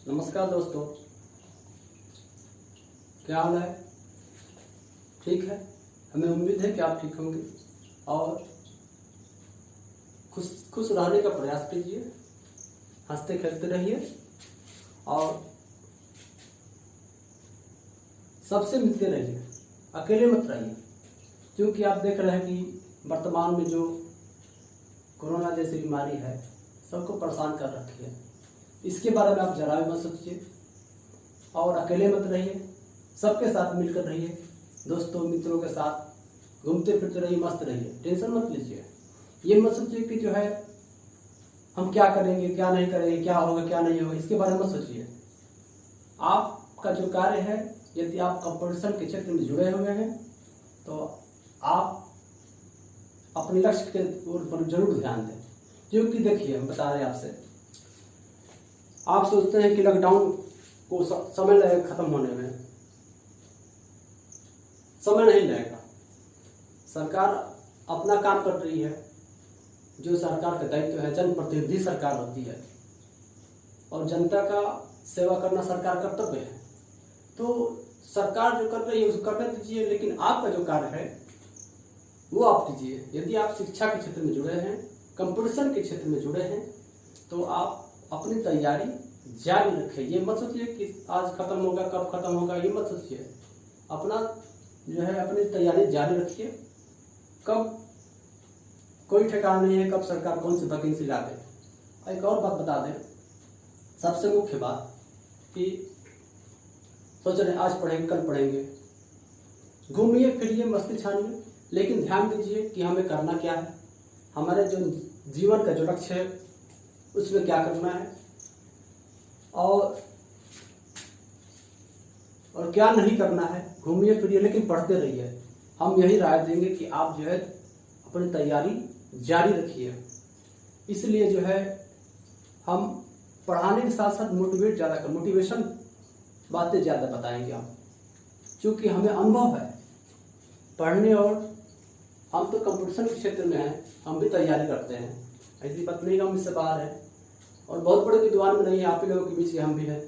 नमस्कार दोस्तों, क्या हाल है? ठीक है। हमें उम्मीद है कि आप ठीक होंगे और खुश खुश रहने का प्रयास कीजिए, हंसते खेलते रहिए और सबसे मिलते रहिए, अकेले मत रहिए। क्योंकि आप देख रहे हैं कि वर्तमान में जो कोरोना जैसी बीमारी है सबको परेशान कर रखी है। इसके बारे में आप जरा भी मत सोचिए और अकेले मत रहिए, सबके साथ मिलकर रहिए, दोस्तों मित्रों के साथ घूमते फिरते रहिए, मस्त रहिए, टेंशन मत लीजिए। ये मत सोचिए कि जो है हम क्या करेंगे क्या नहीं करेंगे, क्या होगा क्या नहीं होगा, इसके बारे में मत सोचिए। आपका जो कार्य है, यदि आप कंपटीशन के क्षेत्र में जुड़े हुए हैं तो आप अपने लक्ष्य के ओर पर जरूर ध्यान दें। क्योंकि देखिए, हम बता रहे हैं आपसे, आप सोचते हैं कि लॉकडाउन को समय लगेगा खत्म होने में, समय नहीं लगेगा। सरकार अपना काम कर रही है, जो सरकार का दायित्व है, जनप्रतिनिधि सरकार होती है और जनता का सेवा करना सरकार कर्तव्य है। तो सरकार जो कर रही है उसको करने दीजिए, लेकिन आपका जो कार्य है वो आप कीजिए। यदि आप शिक्षा के क्षेत्र में जुड़े हैं, कंपटीशन के क्षेत्र में जुड़े हैं, तो आप अपनी तैयारी जारी रखें। ये मत सोचिए कि आज खत्म होगा कब खत्म होगा, ये मत सोचिए। अपना जो है अपनी तैयारी जारी रखिए। कब कोई ठिकाना नहीं है, कब सरकार कौन सी वैकेंसी ला दे। एक और बात बता दें, सबसे मुख्य बात कि सोच रहे आज पढ़ेंगे कल पढ़ेंगे, घूमिए फिरिए मस्ती छानिए, लेकिन ध्यान दीजिए कि हमें करना क्या है, हमारे जो जीवन का जो लक्ष्य है उसमें क्या करना है और क्या नहीं करना है। घूमिए फिरिए लेकिन पढ़ते रहिए। हम यही राय देंगे कि आप जो है अपनी तैयारी जारी रखिए। इसलिए जो है हम पढ़ाने के साथ साथ मोटिवेट ज़्यादा कर, मोटिवेशन बातें ज़्यादा बताएंगे हम, क्योंकि हमें अनुभव है पढ़ने और हम तो कंपटीशन के क्षेत्र में हैं, हम भी तैयारी करते हैं। ऐसी बात नहीं हम इससे बाहर है और बहुत बड़े विद्वान भी नहीं है, आप ही लोगों के बीच हम भी हैं।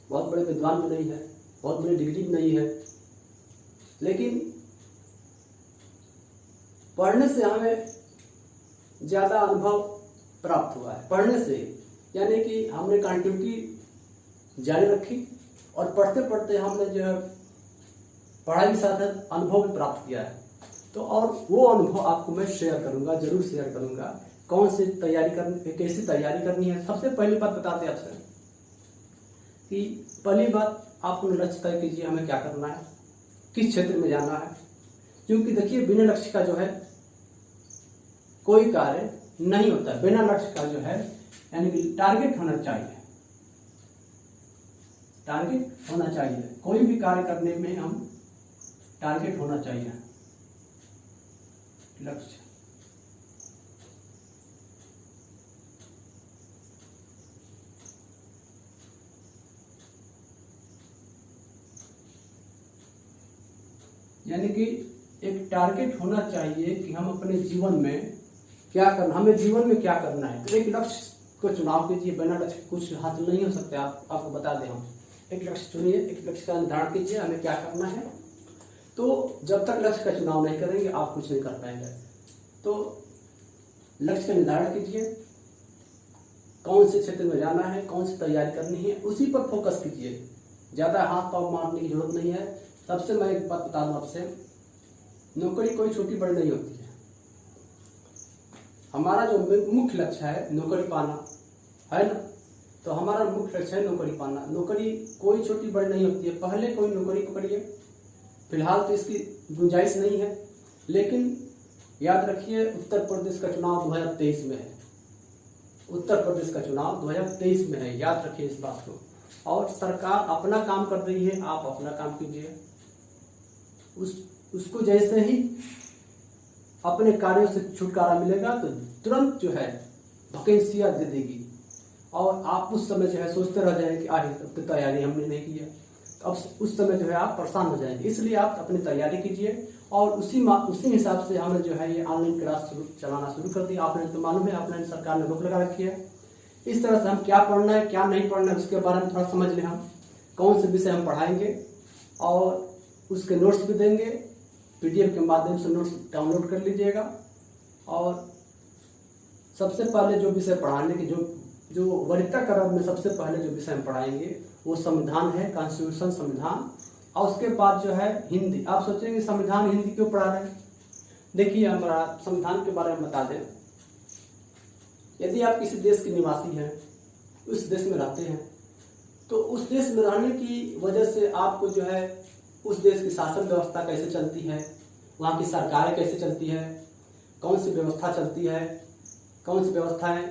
बहुत बड़े विद्वान भी नहीं है, बहुत बड़ी डिग्री भी नहीं है, लेकिन पढ़ने से हमें ज़्यादा अनुभव प्राप्त हुआ है। पढ़ने से यानी कि हमने कंटिन्यूटी जारी रखी और पढ़ते पढ़ते हमने जो है पढ़ाई के साथ अनुभव भी प्राप्त किया है। तो और वो अनुभव आपको मैं शेयर करूंगा, जरूर शेयर करूंगा। कौन सी तैयारी करनी, कैसी तैयारी करनी है। सबसे पहली बात बताते हैं आपसे कि पहली बात आप अपना लक्ष्य तय कीजिए, हमें क्या करना है, किस क्षेत्र में जाना है। क्योंकि देखिए, बिना लक्ष्य का जो है कोई कार्य नहीं होता। बिना लक्ष्य का जो है यानी कि टारगेट होना चाहिए, टारगेट होना चाहिए। कोई भी कार्य करने में हम टारगेट होना चाहिए, लक्ष्य। यानी कि एक टारगेट होना चाहिए कि हम अपने जीवन में क्या करना, हमें जीवन में क्या करना है। तो एक लक्ष्य को चुनाव कीजिए। बिना लक्ष्य कुछ हासिल नहीं हो सकता। आपको बता दें, हम एक लक्ष्य चुनिए, एक लक्ष्य का निर्धारण कीजिए, हमें क्या करना है। तो जब तक लक्ष्य का चुनाव नहीं करेंगे आप कुछ नहीं कर पाएंगे। तो लक्ष्य का निर्धारण कीजिए, कौन से क्षेत्र में जाना है, कौन सी तैयारी करनी है, उसी पर फोकस कीजिए। ज़्यादा हाथ पाँव मारने की जरूरत नहीं है। सबसे मैं एक बात बता दूं आपसे, नौकरी कोई छोटी बड़ी नहीं होती है। हमारा जो मुख्य लक्ष्य है नौकरी पाना है ना, तो हमारा मुख्य लक्ष्य है नौकरी पाना। नौकरी कोई छोटी बड़ी नहीं होती है। पहले कोई नौकरी पकड़िए, फिलहाल तो इसकी गुंजाइश नहीं है, लेकिन याद रखिए उत्तर प्रदेश का चुनाव 2023 में है। उत्तर प्रदेश का चुनाव 2023 में है, याद रखिए इस बात को। और सरकार अपना काम कर रही है, आप अपना काम कीजिए। उसको जैसे ही अपने कार्यों से छुटकारा मिलेगा तो तुरंत जो है वैकेंसियां दे देगी और आप उस समय जो है सोचते रह जाएंगे कि अरे अब तो तैयारी हमने नहीं की है। अब उस समय जो है आप परेशान हो जाएंगे। इसलिए आप अपनी तैयारी कीजिए और उसी हिसाब से हमने जो है ये ऑनलाइन क्लास चलाना शुरू कर दी। आपने तो मालूम है, ऑफलाइन सरकार ने रोक लगा रखी है इस तरह से हम क्या पढ़ना है क्या नहीं पढ़ना है उसके बारे में थोड़ा समझ लें, हम कौन से विषय हम पढ़ाएंगे और उसके नोट्स भी देंगे। PDF के माध्यम से नोट्स डाउनलोड कर लीजिएगा। और सबसे पहले जो विषय पढ़ाने के जो वरीयता क्रम में सबसे पहले जो विषय हम पढ़ाएंगे वो संविधान है, कॉन्स्टिट्यूशन संविधान। और उसके बाद जो है हिंदी। आप सोचेंगे संविधान हिंदी क्यों पढ़ा रहे हैं? देखिए, हमारा संविधान के बारे में बता दें। यदि आप किसी देश के निवासी हैं, उस देश में रहते हैं, तो उस देश में रहने की वजह से आपको जो है उस देश की शासन व्यवस्था कैसे चलती है, वहाँ की सरकारें कैसे चलती है, कौन सी व्यवस्था चलती है, कौन सी व्यवस्थाएं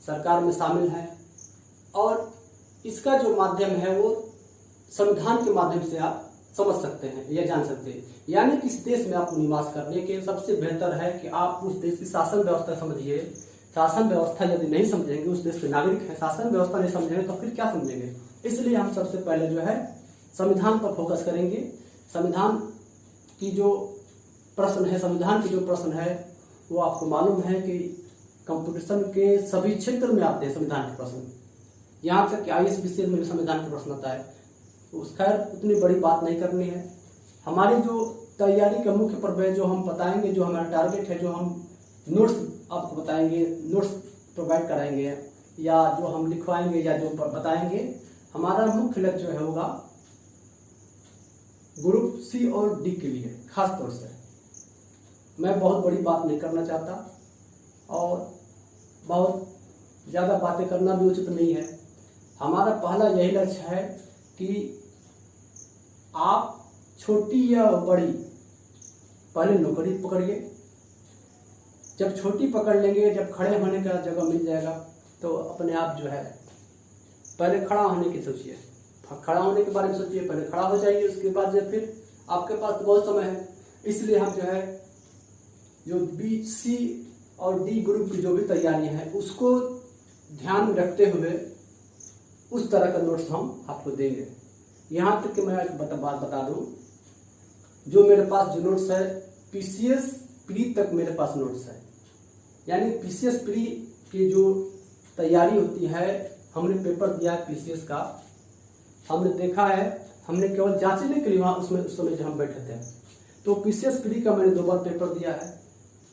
सरकार में शामिल है, और इसका जो माध्यम है वो संविधान के माध्यम से आप समझ सकते हैं या जान सकते हैं। यानी किस देश में आप निवास करने के सबसे बेहतर है कि आप उस देश की शासन व्यवस्था समझिए। शासन व्यवस्था यदि नहीं समझेंगे, उस देश के नागरिक हैं, शासन व्यवस्था नहीं समझेंगे तो फिर क्या समझेंगे? इसलिए हम सबसे पहले जो है संविधान पर फोकस करेंगे। संविधान की जो प्रश्न है, संविधान की जो प्रश्न है वो आपको मालूम है कि कंपटीशन के सभी क्षेत्र में आते हैं संविधान के प्रश्न। यहाँ तक कि IAS विषय में संविधान का प्रश्न आता है। उस खैर उतनी बड़ी बात नहीं करनी है। हमारी जो तैयारी का मुख्य पर्व जो हम बताएंगे, जो हमारा टारगेट है, जो हम नोट्स आपको बताएंगे, नोट्स प्रोवाइड कराएंगे या जो हम लिखवाएंगे या जो बताएंगे, हमारा मुख्य लक्ष्य जो है होगा ग्रुप C और D के लिए। खास तौर से मैं बहुत बड़ी बात नहीं करना चाहता और बहुत ज़्यादा बातें करना भी उचित नहीं है। हमारा पहला यही लक्ष्य है कि आप छोटी या बड़ी पहले नौकरी पकड़िए। जब छोटी पकड़ लेंगे, जब खड़े होने का जगह मिल जाएगा तो अपने आप जो है पहले खड़ा होने की सोचिए, खड़ा होने के बारे में सोचिए, पहले खड़ा हो जाइए। उसके बाद जब फिर आपके पास तो बहुत समय है। इसलिए हम जो है जो B, C और D ग्रुप की जो भी तैयारियां हैं उसको ध्यान में रखते हुए उस तरह का नोट्स हम आपको देंगे। यहाँ तक कि मैं एक बात बता दूं, जो मेरे पास जो नोट्स है PCS प्री तक मेरे पास नोट्स है। यानी PCS प्री की जो तैयारी होती है, हमने पेपर दिया है PCS का, हमने देखा है, हमने केवल जांचने के लिए वहाँ उसमें उस समय जब हम बैठे थे तो PCS प्री का मैंने 2 बार पेपर दिया है।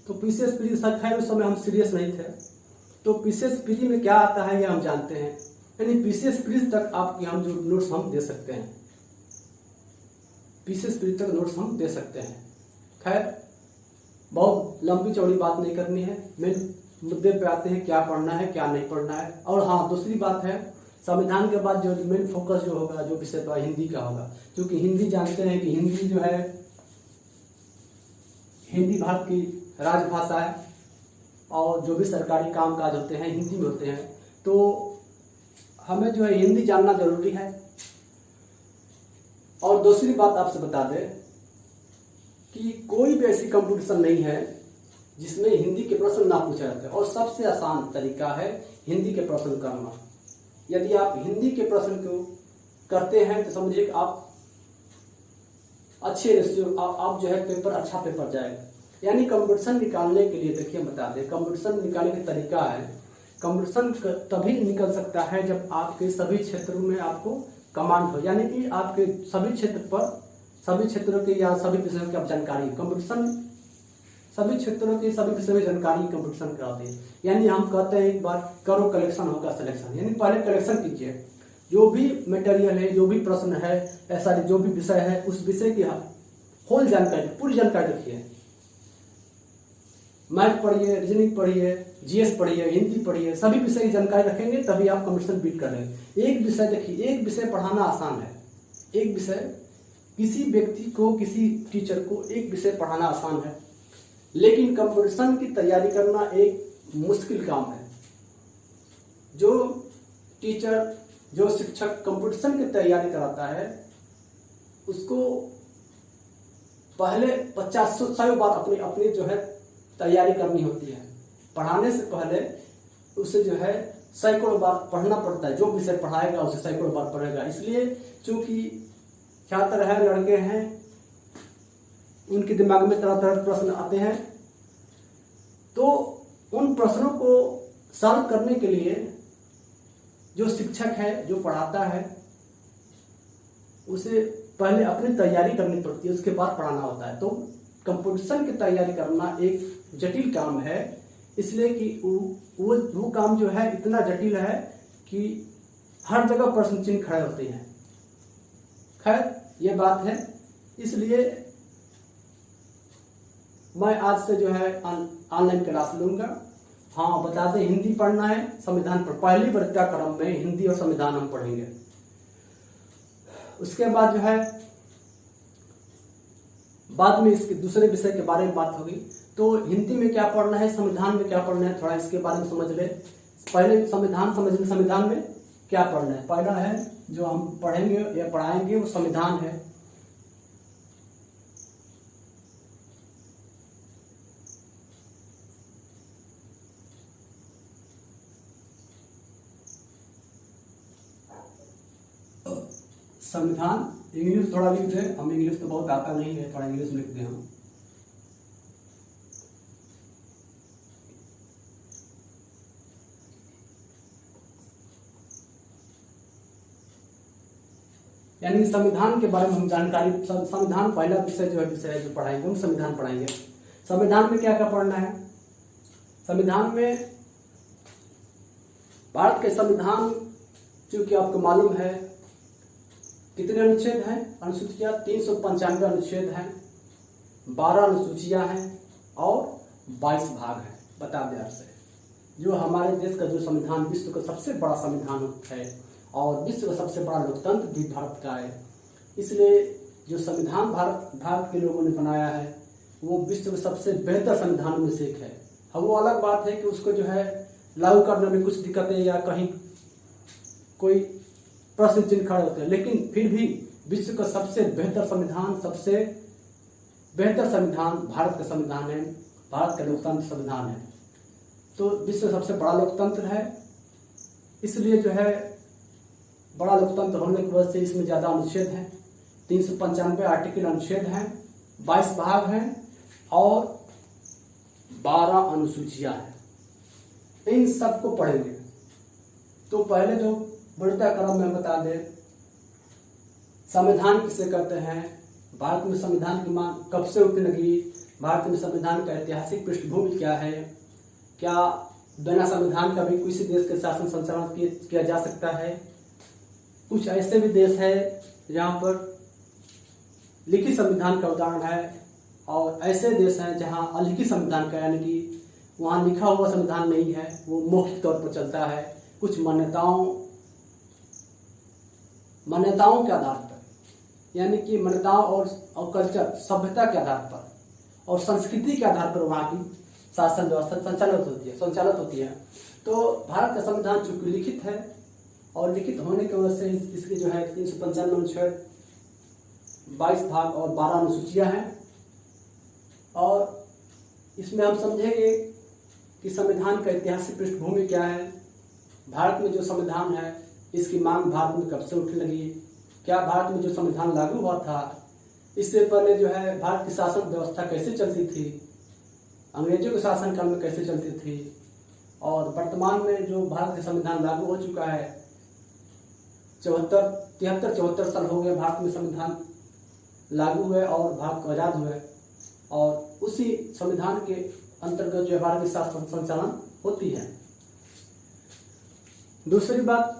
तो PCS प्री सर खैर उस समय हम सीरियस नहीं थे। तो PCS प्री में क्या आता है ये हम जानते हैं। यानी PCS प्री तक आपकी हम जो नोट्स हम दे सकते हैं, PCS प्री तक नोट्स हम दे सकते हैं। खैर बहुत लंबी चौड़ी बात नहीं करनी है, मेन मुद्दे पे आते हैं, क्या पढ़ना है क्या नहीं पढ़ना है। और हाँ, दूसरी बात है, संविधान के बाद जो मेन फोकस जो होगा, जो विषय तो हिंदी का होगा, क्योंकि हिंदी जानते हैं कि हिंदी जो है, हिंदी भारत की राजभाषा है और जो भी सरकारी काम काज होते हैं हिंदी में होते हैं। तो हमें जो है हिंदी जानना जरूरी है। और दूसरी बात आपसे बता दें कि कोई भी ऐसी कंपटीशन नहीं है जिसमें हिंदी के प्रश्न ना पूछे जाते हैं। और सबसे आसान तरीका है हिंदी के प्रश्न करना। यदि आप हिंदी के प्रश्न को करते हैं तो समझिए कि आप अच्छे आप जो है पेपर अच्छा पेपर जाएगा। यानी कंपटीशन निकालने के लिए देखिए बता दें, कंपटीशन निकालने का तरीका है, कंपटीशन तभी निकल सकता है जब आपके सभी क्षेत्रों में आपको कमांड हो। यानी कि आपके सभी क्षेत्र पर, सभी क्षेत्रों के या सभी विषयों की आप जानकारी, कंपटीशन सभी क्षेत्रों की सभी विषयों में जानकारी कंपटीशन कराते हैं। यानी हम कहते हैं एक बार करो कलेक्शन होगा सिलेक्शन। यानी पहले कलेक्शन कीजिए, जो भी मटेरियल है, जो भी प्रश्न है, ऐसा जो भी विषय है, उस विषय की होल जानकारी, पूरी जानकारी रखिए। मैथ पढ़िए, रीजनिंग पढ़िए, GS पढ़िए, हिंदी पढ़िए, सभी विषय की जानकारी रखेंगे तभी आप कंपटीशन बीट कर लेंगे। एक विषय देखिए, एक विषय पढ़ाना आसान है। एक विषय किसी व्यक्ति को, किसी टीचर को एक विषय पढ़ाना आसान है, लेकिन कंपटीशन की तैयारी करना एक मुश्किल काम है। जो टीचर, जो शिक्षक कंपटीशन की तैयारी कराता है उसको पहले 50-100 बार अपनी जो है तैयारी करनी होती है। पढ़ाने से पहले उसे जो है सैकड़ों बार पढ़ना पड़ता है। जो विषय पढ़ाएगा उसे सैकड़ों बार पढ़ेगा। इसलिए चूंकि छात्र है, लड़के हैं, उनके दिमाग में तरह तरह के प्रश्न आते हैं, तो उन प्रश्नों को सॉल्व करने के लिए जो शिक्षक है, जो पढ़ाता है, उसे पहले अपनी तैयारी करनी पड़ती है, उसके बाद पढ़ाना होता है। तो कंपटीशन की तैयारी करना एक जटिल काम है, इसलिए कि वो काम जो है इतना जटिल है कि हर जगह प्रश्न चिन्ह खड़े होते हैं। खैर ये बात है, इसलिए मैं आज से जो है ऑनलाइन क्लास लूंगा। हाँ बता दें, हिंदी पढ़ना है, संविधान पर पहली वर्ग क्रम में हिंदी और संविधान हम पढ़ेंगे। उसके बाद जो है बाद में इसके दूसरे विषय के बारे में बात होगी। तो हिंदी में क्या पढ़ना है, संविधान में क्या पढ़ना है, थोड़ा इसके बारे में समझ ले। पहले संविधान समझ ले, संविधान में क्या पढ़ना है। पहला है जो हम पढ़ेंगे या पढ़ाएंगे वो संविधान है। संविधान इंग्लिश थोड़ा लिख दे, हम इंग्लिश तो बहुत आता नहीं है, थोड़ा इंग्लिश लिख दे हम। यानी संविधान के बारे में हम जानकारी, संविधान पहला विषय जो है जो पढ़ाएंगे हम संविधान पढ़ाएंगे। संविधान में क्या क्या पढ़ना है। संविधान में भारत के संविधान चूंकि आपको मालूम है कितने अनुच्छेद हैं, अनुसूचियां 395 अनुच्छेद हैं, 12 अनुसूचियां हैं और 22 भाग हैं। बता दें आपसे, जो हमारे देश का जो संविधान विश्व का सबसे बड़ा संविधान है और विश्व का सबसे बड़ा लोकतंत्र भी भारत का है, इसलिए जो संविधान भारत के लोगों ने बनाया है वो विश्व के सबसे बेहतर संविधानों में से एक है। अब वो अलग बात है कि उसको जो है लागू करने में कुछ दिक्कतें या कहीं कोई प्रश्न चिन्ह खड़े होते हैं, लेकिन फिर भी विश्व का सबसे बेहतर संविधान, सबसे बेहतर संविधान भारत का संविधान है, भारत का लोकतंत्र संविधान है। तो विश्व का सबसे बड़ा लोकतंत्र है, इसलिए जो है बड़ा लोकतंत्र होने की वजह से इसमें ज्यादा अनुच्छेद हैं, 395 आर्टिकल अनुच्छेद हैं, 22 भाग हैं और 12 अनुसूचियां हैं। इन सबको पढ़ेंगे। तो पहले जो बढ़ता क्रम में बता दें, संविधान किसे कहते हैं, भारत में संविधान की मांग कब से उठने लगी, भारत में संविधान का ऐतिहासिक पृष्ठभूमि क्या है, क्या बिना संविधान का भी किसी देश के शासन संचालन किया जा सकता है। कुछ ऐसे भी देश है जहाँ पर लिखित संविधान का उदाहरण है और ऐसे देश हैं जहाँ अलिखित संविधान का, यानी कि वहाँ लिखा हुआ संविधान नहीं है, वो मौखिक तौर पर चलता है, कुछ मान्यताओं के आधार पर, यानी कि मान्यताओं और कल्चर, सभ्यता के आधार पर और संस्कृति के आधार पर वहाँ की शासन व्यवस्था संचालित होती है। तो भारत का संविधान चूंकि लिखित है और लिखित होने की वजह से इसके जो है 395 अनुच्छेद, 22 भाग और 12 अनुसूचियां हैं। और इसमें हम समझेंगे कि संविधान का ऐतिहासिक पृष्ठभूमि क्या है, भारत में जो संविधान है इसकी मांग भारत में कब से उठने लगी, क्या भारत में जो संविधान लागू हुआ था इससे पहले जो है भारत की शासन व्यवस्था कैसे चलती थी, अंग्रेजों के शासन काल में कैसे चलती थी, और वर्तमान में जो भारत का संविधान लागू हो चुका है 73 साल हो गए भारत में संविधान लागू हुए और भारत को आजाद हुए, और उसी संविधान के अंतर्गत जो भारत की शासन संचालन होती है। दूसरी बात,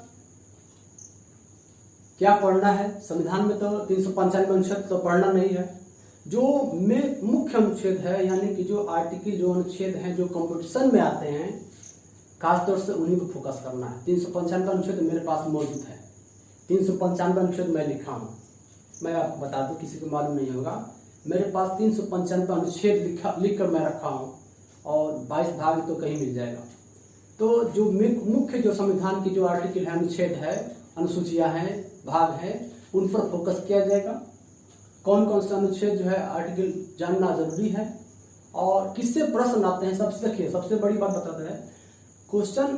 क्या पढ़ना है संविधान में, तो 395 अनुच्छेद तो पढ़ना नहीं है। जो मुख्य अनुच्छेद है, यानी कि जो आर्टिकल, जो अनुच्छेद हैं जो कंपटीशन में आते हैं, खासतौर से उन्हीं पर फोकस करना है। 395 अनुच्छेद मेरे पास मौजूद है, 395 अनुच्छेद मैं लिखा हूँ, मैं आपको बता दूं, किसी को मालूम नहीं होगा, मेरे पास 395 अनुच्छेद लिख कर मैं रखा हूँ और 22 भाग तो कहीं मिल जाएगा। तो जो मुख्य जो संविधान की जो आर्टिकल है, अनुच्छेद है, अनुसूचियां हैं, भाग हैं, उन पर फोकस किया जाएगा। कौन कौन से अनुच्छेद जो है आर्टिकल जानना जरूरी है और किससे प्रश्न आते हैं। सबसे बड़ी बात बताते हैं, क्वेश्चन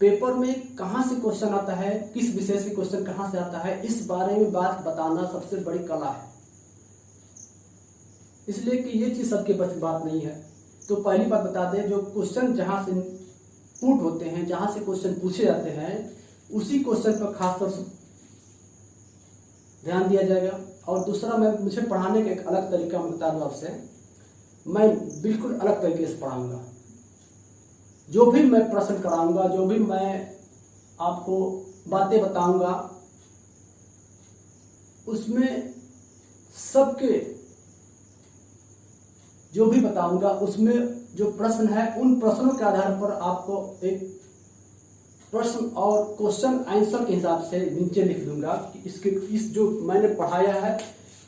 पेपर में कहाँ से क्वेश्चन आता है, किस विषय से क्वेश्चन कहाँ से आता है, इस बारे में बात बताना सबसे बड़ी कला है, इसलिए कि ये चीज सबके बस बात नहीं है। तो पहली बात बता दें, जो क्वेश्चन जहां से पुट होते हैं, जहां से क्वेश्चन पूछे जाते हैं, उसी क्वेश्चन पर खासतौर से ध्यान दिया जाएगा। और दूसरा, मैं मुझे पढ़ाने का एक अलग तरीका मैं बता दूं आपसे, मैं बिल्कुल अलग तरीके से पढ़ाऊंगा। जो भी मैं प्रश्न कराऊंगा, जो भी मैं आपको बातें बताऊंगा, उसमें सबके जो भी बताऊंगा उसमें जो प्रश्न है उन प्रश्नों के आधार पर आपको एक प्रश्न और क्वेश्चन आंसर के हिसाब से नीचे लिख दूंगा कि इसके इस जो मैंने पढ़ाया है,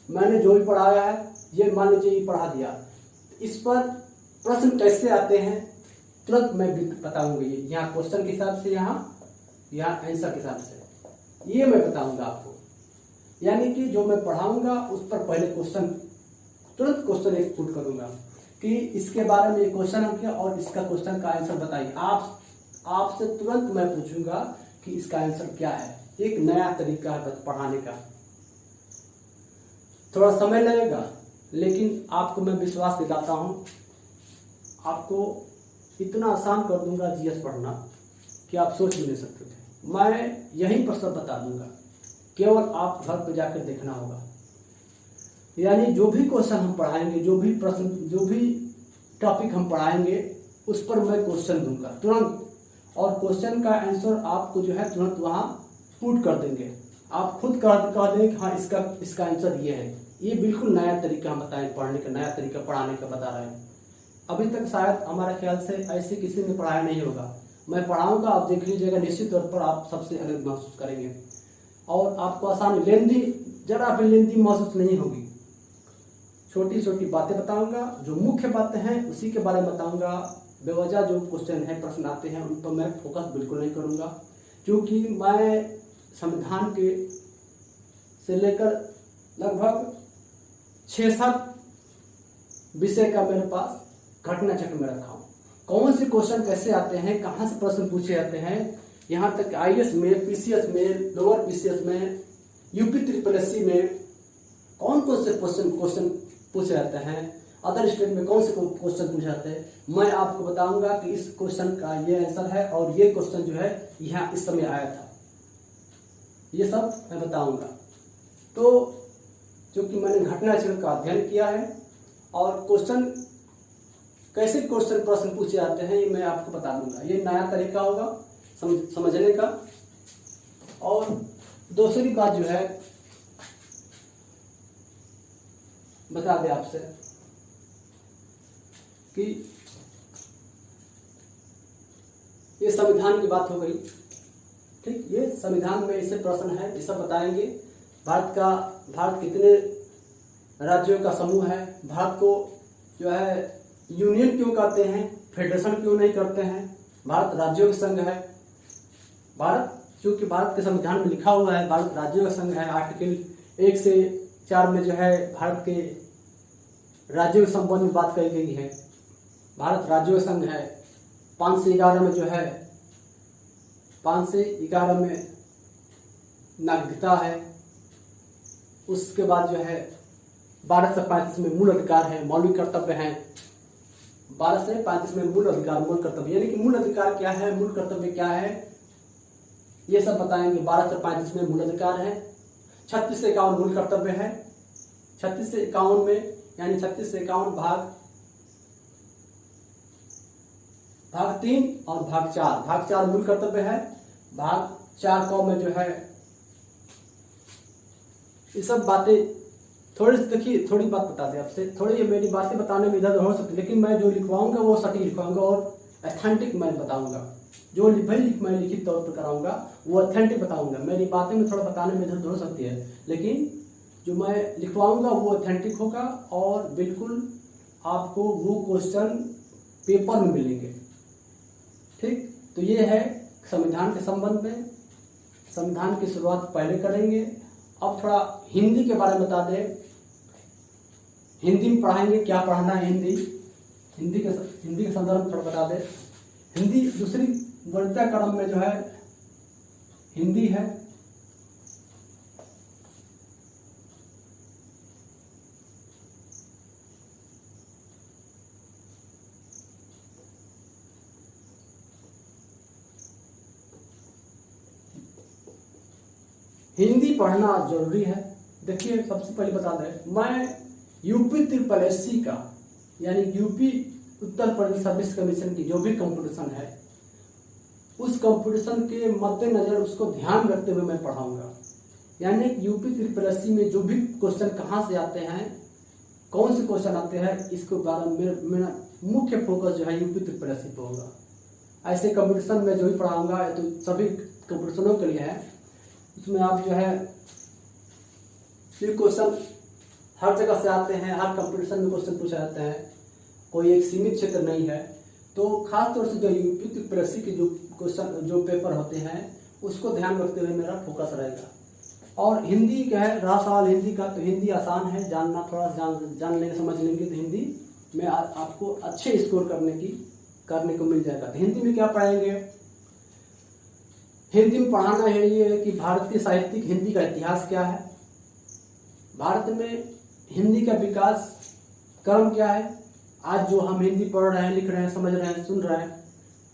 मैंने जो भी पढ़ाया है, ये मान लीजिए ये पढ़ा दिया, इस पर प्रश्न कैसे आते हैं तुरंत मैं बताऊंगा। ये यहाँ क्वेश्चन के हिसाब से, यहाँ आंसर के हिसाब से ये मैं बताऊंगा आपको। यानी कि जो मैं पढ़ाऊंगा उस पर पहले तुरंत क्वेश्चन एक पुट करूंगा कि इसके बारे में ये क्वेश्चन हो गया और इसका क्वेश्चन का आंसर बताइए। आपसे तुरंत मैं पूछूंगा कि इसका आंसर क्या है। एक नया तरीका है पढ़ाने का। थोड़ा समय लगेगा, लेकिन आपको मैं विश्वास दिलाता हूं, आपको इतना आसान कर दूंगा जीएस पढ़ना कि आप सोच भी नहीं सकते थे। मैं यहीं पर सब बता दूंगा, केवल आप घर पर जाकर देखना होगा। यानी जो भी क्वेश्चन हम पढ़ाएंगे, जो भी प्रश्न, जो भी टॉपिक हम पढ़ाएंगे, उस पर मैं क्वेश्चन दूंगा तुरंत, और क्वेश्चन का आंसर आपको जो है तुरंत वहां पुट कर देंगे। आप खुद कह देंगे कि हाँ इसका आंसर ये है। ये बिल्कुल नया तरीका हम बताएं, पढ़ने का नया तरीका, पढ़ाने का बता रहे हैं। अभी तक शायद हमारे ख्याल से ऐसे किसी ने पढ़ाया नहीं होगा। मैं पढ़ाऊंगा, आप देख लीजिएगा, निश्चित तौर पर आप सबसे अलग महसूस करेंगे और आपको आसानी, जरा भी लेंदी महसूस नहीं होगी। छोटी छोटी बातें बताऊंगा, जो मुख्य बातें हैं उसी के बारे में बताऊंगा। बेवजह जो क्वेश्चन है, प्रश्न आते हैं, उन पर मैं फोकस बिल्कुल नहीं करूंगा, क्योंकि मैं संविधान के से लेकर लगभग 6-7 विषय का मेरे पास घटना चक्र में रखा हूँ। कौन से क्वेश्चन कैसे आते हैं, कहाँ से प्रश्न पूछे जाते हैं, यहाँ तक आईएएस में, पीसीएस में, लोअर पीसीएस में, यूपी SSSC में कौन से क्वेश्चन पूछे जाते हैं, अदर स्टेट में कौन से क्वेश्चन पूछे जाते हैं, मैं आपको बताऊंगा कि इस क्वेश्चन का ये आंसर है और ये क्वेश्चन जो है यहाँ इस समय आया था। ये सब मैं बताऊंगा। तो क्योंकि मैंने घटना चक्र का अध्ययन किया है और कैसे क्वेश्चन प्रश्न पूछे जाते हैं ये मैं आपको बता दूंगा। ये नया तरीका होगा समझने का। और दूसरी बात जो है बता दें आपसे कि ये संविधान की बात हो गई, ठीक। ये संविधान में ऐसे प्रश्न है, ये सब बताएंगे। भारत कितने राज्यों का समूह है, भारत को जो है यूनियन क्यों कहते हैं, फेडरेशन क्यों नहीं करते हैं, भारत राज्यों का संघ है। क्योंकि भारत के संविधान में लिखा हुआ है भारत राज्यों का संघ है। आर्टिकल 1 से 4 में जो है भारत के राज्यों के संबंध में बात कही गई है। भारत राज्यों का संघ है। 5 से 11 में जो है 5 से 11 में नागरिकता है। उसके बाद जो है 12 से 35 में मूल अधिकार है, मौलिक कर्तव्य हैं। 12 से 35 में मूल अधिकार, मूल कर्तव्य, यानी कि मूल अधिकार क्या है, मूल कर्तव्य क्या है, ये सब बताएंगे। 12 से 35 में मूल अधिकार है। 36 से 51 मूल कर्तव्य है। 36 से 51 में, यानी 36 से 51 भाग 3 और भाग 4 मूल कर्तव्य है। भाग 4 क में जो है ये सब बातें देखिए, थोड़ी बात बता दें आपसे। थोड़ी ये मेरी बातें बताने में इधर हो सकती है, लेकिन मैं जो लिखवाऊंगा वो सटीक लिखवाऊंगा और ऑथेंटिक मैं बताऊंगा। जो मैं लिखित तौर पर कराऊंगा वो ऑथेंटिक बताऊंगा। मेरी बातें में थोड़ा बताने में इधर हो सकती है, लेकिन जो मैं लिखवाऊंगा वो ऑथेंटिक होगा और बिल्कुल आपको वो क्वेश्चन पेपर में मिलेंगे, ठीक। तो ये है संविधान के संबंध में। संविधान की शुरुआत पहले करेंगे। अब थोड़ा हिंदी के बारे में बता दें। हिंदी में पढ़ाएंगे, क्या पढ़ना है हिंदी के संदर्भ में थोड़ा बता दें। हिंदी दूसरी वरीयता क्रम में जो है हिंदी है। हिंदी पढ़ना जरूरी है। देखिए, सबसे पहले बता दें, मैं यूपी SSSC का यानी UP Uttar Pradesh service commission की जो भी कंपटीशन है, उस कंपटीशन के मद्देनजर उसको ध्यान रखते हुए मैं पढ़ाऊंगा। यानी यूपी SSSC में जो भी क्वेश्चन कहाँ से आते हैं, कौन से क्वेश्चन आते हैं, इसके बारे में मेरा मुख्य फोकस जो है यूपी SSSC पे होगा। ऐसे कंपटीशन में जो भी पढ़ाऊंगा तो सभी कंपटीशनों के लिए है। उसमें आप जो है ये क्वेश्चन हर जगह से आते हैं, हर कंपटीशन में क्वेश्चन पूछे जाते हैं, कोई एक सीमित क्षेत्र नहीं है। तो खास तौर से जो यूपी SSSC के जो क्वेश्चन जो पेपर होते हैं उसको ध्यान रखते हुए मेरा फोकस रहेगा। और हिंदी क्या है, रहा सवाल हिंदी का, तो हिंदी आसान है, जानना थोड़ा जान लेंगे, समझ लेंगे तो हिंदी में आपको अच्छे स्कोर करने को मिल जाएगा। तो हिंदी में क्या पढ़ाएंगे? हिंदी में पढ़ाना है ये कि भारतीय साहित्यिक हिंदी का इतिहास क्या है, भारत में हिंदी का विकास क्रम क्या है, आज जो हम हिंदी पढ़ रहे हैं, लिख रहे हैं, समझ रहे हैं, सुन रहे हैं,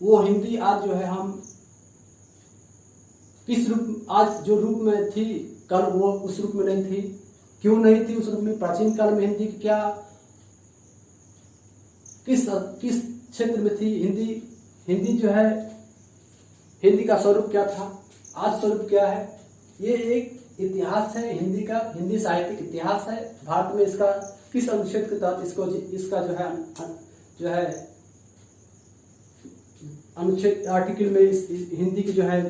वो हिंदी आज जो है हम किस रूप, आज जो रूप में थी कल वो उस रूप में नहीं थी, क्यों नहीं थी उस रूप में? प्राचीन काल में हिंदी क्या किस क्षेत्र में थी हिंदी जो है, हिंदी का स्वरूप क्या था, आज स्वरूप क्या है? ये एक इतिहास है हिंदी का, हिंदी साहित्यिक इतिहास है। भारत में इसका किस अनुच्छेद के तहत इसका जो है अनुच्छेद आर्टिकल में इस हिंदी की जो है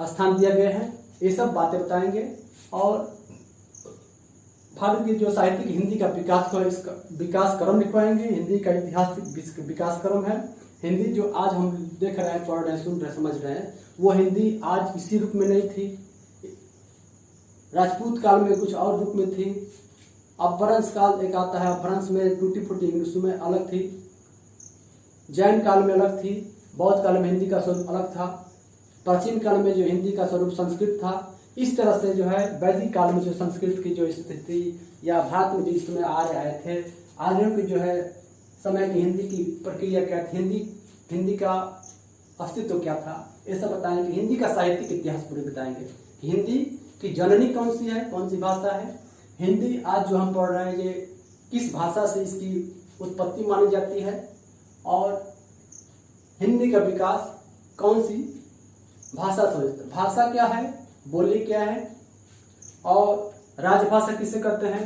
स्थान दिया गया है, ये सब बातें बताएंगे। और भारत की जो साहित्यिक हिंदी का विकास क्रम लिखवाएंगे। हिंदी का इतिहास विकास क्रम है। हिंदी जो आज हम देख रहे हैं, पढ़ रहे हैं, सुन रहे हैं, समझ रहे हैं, वो हिंदी आज इसी रूप में नहीं थी, राजपूत काल में कुछ और रूप में थी, अपभ्रंश काल एक आता है, अपभ्रंश में टूटी फूटी इंग्लिश में अलग थी, जैन काल में अलग थी, बौद्ध काल में हिंदी का स्वरूप अलग था, प्राचीन काल में जो हिंदी का स्वरूप संस्कृत था। इस तरह से जो है वैदिक काल में जो संस्कृत की जो स्थिति या भारत में जो इस समय आर्य आए थे, आर्यों की जो है समय की हिंदी की प्रक्रिया क्या थी, हिंदी का अस्तित्व क्या था, ये सब बताएंगे। हिंदी का साहित्यिक इतिहास पूरे बताएंगे। हिंदी की जननी कौन सी है, कौन सी भाषा है, हिंदी आज जो हम पढ़ रहे हैं ये किस भाषा से इसकी उत्पत्ति मानी जाती है, और हिंदी का विकास कौन सी भाषा से, भाषा क्या है, बोली क्या है, और राजभाषा किसे कहते हैं,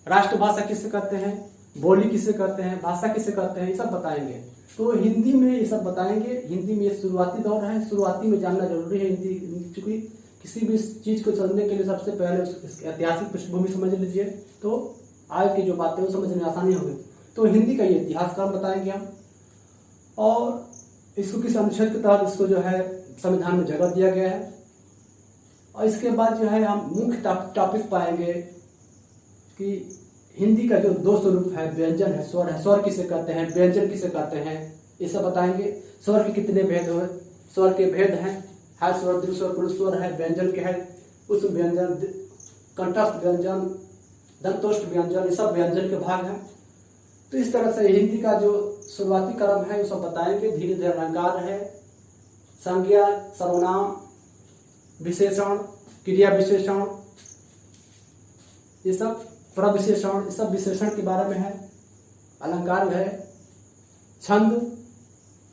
राष्ट्रभाषा किसे कहते हैं, बोली किसे कहते हैं, भाषा किसे कहते हैं, ये सब बताएंगे। तो हिंदी में ये सब बताएंगे। हिंदी में शुरुआती दौर है, शुरुआती में जानना जरूरी है हिंदी, क्योंकि किसी भी चीज को समझने के लिए सबसे पहले उसकी ऐतिहासिक पृष्ठभूमि समझ लीजिए, तो आज की जो बातें वो समझने में आसानी होगी। तो हिंदी का ये इतिहास क्रम बताएंगे हम, और इसको किस अनुच्छेद के तहत इसको जो है संविधान में जगह दिया गया है। और इसके बाद जो है हम मुख्य टॉपिक पाएंगे कि हिंदी का जो दो स्वरूप है, व्यंजन है, स्वर है, स्वर किसे कहते हैं, व्यंजन किसे कहते हैं, ये सब बताएंगे। स्वर के कितने भेद हो, स्वर के भेद हैं, हर स्वर, द्विस्वर स्वर, पुरुष स्वर है, व्यंजन के है, उस व्यंजन, कंठस्थ व्यंजन, दंतोष्ठ व्यंजन, ये सब व्यंजन के भाग हैं। तो इस तरह से हिंदी का जो शुरुआती क्रम है वो सब बताएंगे। धीरे धीरे अलंकार है, संज्ञा, सर्वनाम, विशेषण, क्रिया विशेषण, ये सब प्रविशेषण, ये सब विशेषण के बारे में है। अलंकार है, छंद,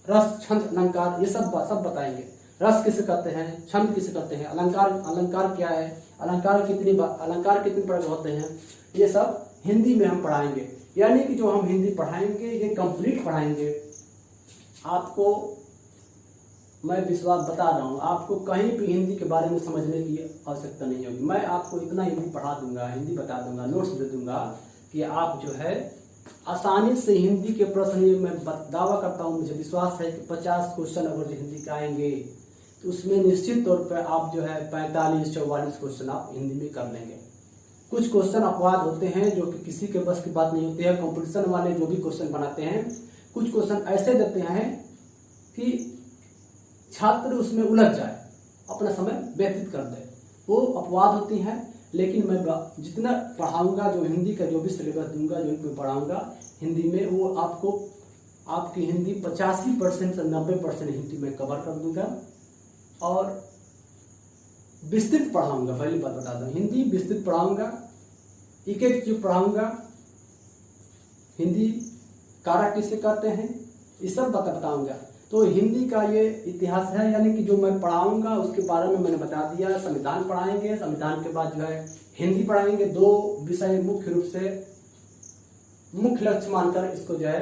रस, छंद, अलंकार, ये सब बताएंगे। रस किसे कहते हैं, छंद किसे कहते हैं, अलंकार क्या है, अलंकार कितने प्रकार होते हैं, ये सब हिंदी में हम पढ़ाएंगे। यानी कि जो हम हिंदी पढ़ाएंगे ये कंप्लीट पढ़ाएंगे। आपको मैं विश्वास बता रहा हूँ, आपको कहीं भी हिंदी के बारे में समझने की आवश्यकता नहीं होगी। मैं आपको इतना हिंदी पढ़ा दूंगा, हिंदी बता दूंगा, नोट्स दे दूंगा कि आप जो है आसानी से हिंदी के प्रश्न, मैं दावा करता हूँ, मुझे विश्वास है कि 50 क्वेश्चन अगर हिंदी के आएंगे तो उसमें निश्चित तौर पर आप जो है 45-44 क्वेश्चन आप हिंदी में कर लेंगे। कुछ क्वेश्चन अपवाद होते हैं जो कि किसी के बस की बात नहीं होती है। कंपटीशन वाले जो भी क्वेश्चन बनाते हैं, कुछ क्वेश्चन ऐसे देते हैं कि छात्र उसमें उलझ जाए, अपना समय व्यतीत कर दे, वो अपवाद होती हैं। लेकिन मैं जितना पढ़ाऊंगा, जो हिंदी का जो भी सिलेबस दूंगा, जो इनको पढ़ाऊंगा हिंदी में, वो आपकी हिंदी 85% से 90% हिंदी में कवर कर दूंगा। और विस्तृत पढ़ाऊंगा, पहली बात बता दूं, हिंदी विस्तृत पढ़ाऊंगा, एक एक चीज पढ़ाऊंगा, हिंदी कारा किसे कहते हैं ये सब बताऊंगा। तो हिंदी का ये इतिहास है, यानी कि जो मैं पढ़ाऊंगा उसके बारे में मैंने बता दिया। संविधान पढ़ाएंगे, संविधान के बाद जो है हिंदी पढ़ाएंगे। 2 विषय मुख्य रूप से मुख्य लक्ष्य मानकर इसको जो है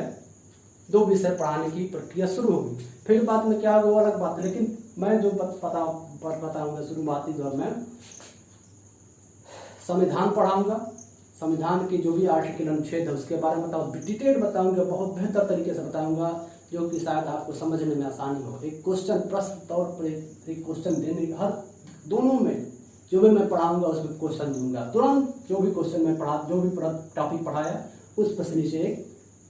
2 विषय पढ़ाने की प्रक्रिया शुरू होगी। फिर बाद में क्या होगा वो अलग बात है, लेकिन मैं जो बताऊंगा शुरुआती दौर में संविधान पढ़ाऊंगा, संविधान के जो भी आर्टिकल अनुच्छेद है उसके बारे में डिटेल बताऊंगा, बहुत बेहतर तरीके से बताऊंगा, जो कि शायद आपको समझने में आसानी हो। एक क्वेश्चन प्रश्न तौर पर एक क्वेश्चन देने हर दोनों में जो भी मैं पढ़ाऊंगा उसमें क्वेश्चन दूंगा तुरंत। जो भी क्वेश्चन मैं जो भी टॉपिक पढ़ाया उस पर से नीचे एक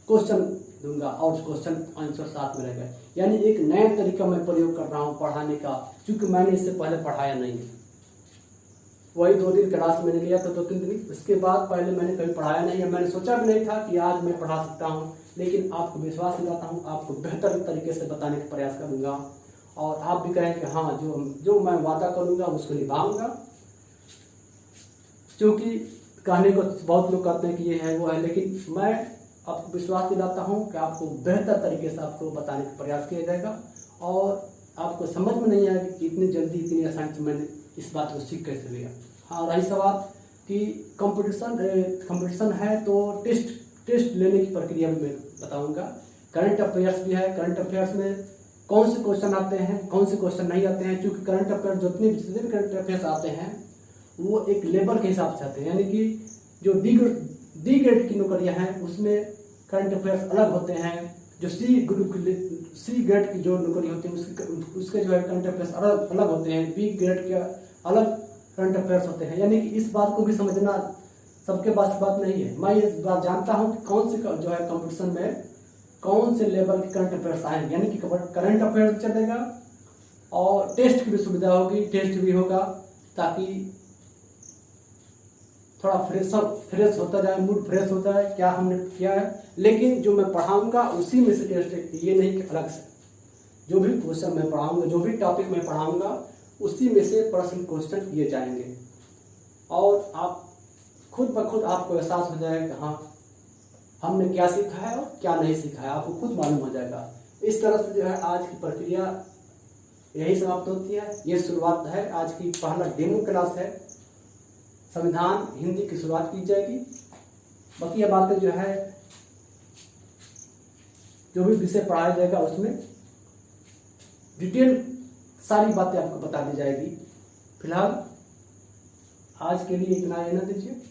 क्वेश्चन दूंगा और क्वेश्चन आंसर साथ में रहेगा। यानी एक नया तरीका मैं प्रयोग कर रहा हूँ पढ़ाने का, क्योंकि मैंने इससे पहले पढ़ाया नहीं है। वही 2 दिन क्लास मैंने लिया था, 2-3 दिन, उसके बाद पहले मैंने कभी पढ़ाया नहीं है। मैंने सोचा भी नहीं था कि आज मैं पढ़ा सकता हूँ, लेकिन आपको विश्वास दिलाता हूँ, आपको बेहतर तरीके से बताने का प्रयास करूँगा और आप भी कहें कि हाँ जो मैं वादा करूँगा उसको निभाऊंगा। क्योंकि कहने को बहुत लोग कहते हैं कि ये है वो है, लेकिन मैं आपको विश्वास दिलाता हूँ कि आपको बेहतर तरीके से आपको बताने का प्रयास किया जाएगा और आपको समझ में नहीं आएगा कि इतनी जल्दी इतनी आसानी से मैंने इस बात को सीख कैसे लिया। हाँ, रही सवाल कि कंपटीशन है तो टेस्ट लेने की प्रक्रिया भी मैं बताऊंगा। करंट अफेयर्स भी है, करंट अफेयर्स में कौन से क्वेश्चन आते हैं कौन से क्वेश्चन नहीं आते हैं, क्योंकि करंट अफेयर जितने भी करंट अफेयर्स आते हैं वो एक लेवल के हिसाब से आते हैं। यानी कि जो डी ग्रेड की नौकरियां हैं उसमें करंट अफेयर्स अलग होते हैं। जो सी ग्रेड की जो नौकरी होती है उसके जो है करंट अफेयर्स अलग होते हैं। बी ग्रेड के अलग करंट अफेयर्स होते हैं। यानी कि इस बात को भी समझना सबके पास बात नहीं है। मैं ये बात जानता हूँ कि कौन से जो है कंपटीशन में कौन से लेवल के करंट अफेयर्स आएंगे। यानी कि करंट अफेयर्स चलेगा और टेस्ट की भी सुविधा होगी, टेस्ट भी होगा, ताकि थोड़ा फ्रेश होता जाए, मूड फ्रेश होता है क्या हमने किया है। लेकिन जो मैं पढ़ाऊंगा उसी में से टेस्ट, ये नहीं कि अलग से जो भी क्वेश्चन मैं पढ़ाऊंगा, जो भी टॉपिक मैं पढ़ाऊंगा उसी में से प्रश्न क्वेश्चन किए जाएंगे और आप खुद ब खुद आपको एहसास हो जाएगा कि हाँ हमने क्या सीखा है और क्या नहीं सीखा है, आपको खुद मालूम हो जाएगा। इस तरह से जो है आज की प्रक्रिया यही समाप्त होती है। ये शुरुआत है, आज की पहला डेमो क्लास है। संविधान हिंदी की शुरुआत की जाएगी। बाकी ये बातें जो है जो भी विषय पढ़ाया जाएगा उसमें डिटेल सारी बातें आपको बता दी जाएगी। फिलहाल आज के लिए इतना रहने दीजिए।